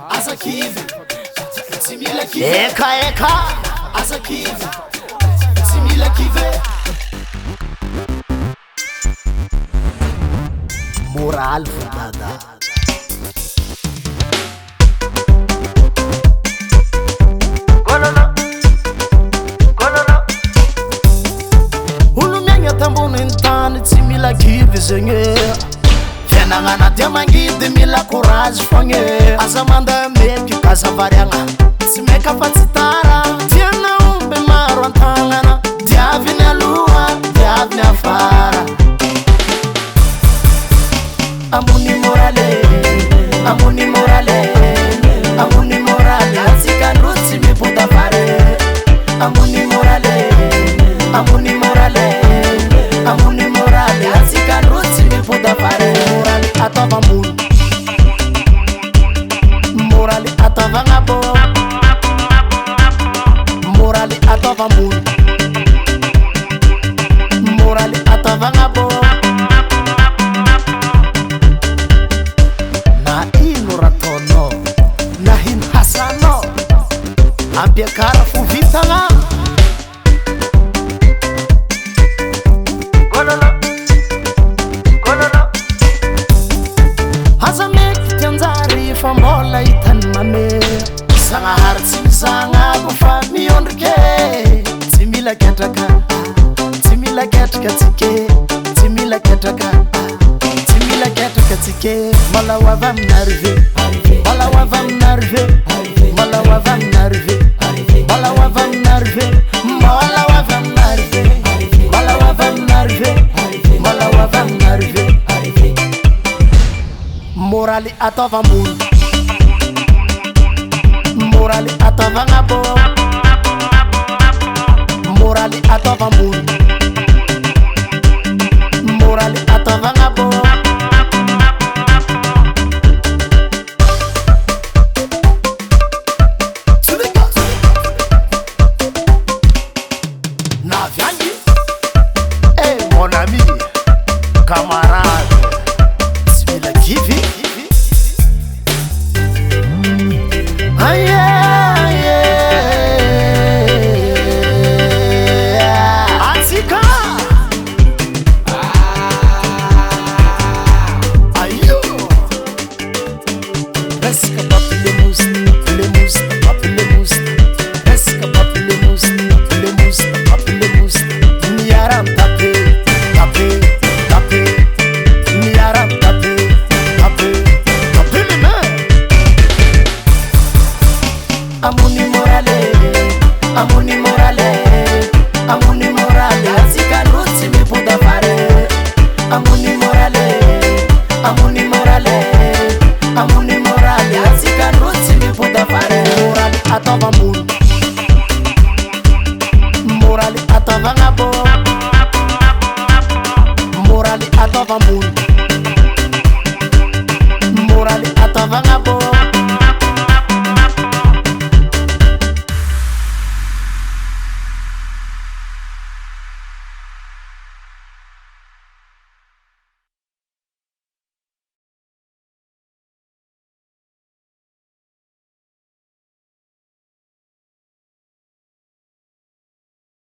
Asa kive simila kive eka asa kive simila kive moral fundada ulumyanya tambona entany tsy mila kive zegny fianagna dia mangidy mila courage fogny asa manda meky kasavariagna tsy meka fa tsy tara tiana omby maro antagnana diaviny aloha diaviny afara ambony morale ambony morale ambony morale atsika andro tsy mipota fare ambony morale ambony morale ambony morale atsika andro tsy mipota fare morale atava ambony morale atavagna bo morale atava ambony morale atavagna bo na ino rataonao na hino hasanao ampiakara fo vitagna aza meky tianjary fa mbola hitany mame zagnahary tsy mizagnako fa miondrike tsy mila ketraka tsy mila ketraka tsike tsy mila ketraka tsy mila ketraka tsike malahoava aminarive malahoava aminarive malahoava aminarive malahoava aminarive malahoava aminarive malahoava aminarive malahoava aminarive morale atava ambony morale atavagna bo morale atava ambony morale atavagna bo naviagny mon ami camarade tsy mila kivy atsika aio resaka paplemus plemus paplemus resaka paplemus plemus paplemus miara mitape tape tape miara mitape tape tape les mains ambony morale ambony morale ambony morale atsika andro tsy mipota fare ambony morale ambony morale ambony morale atsika andro tsy mipota fare morale atava ambony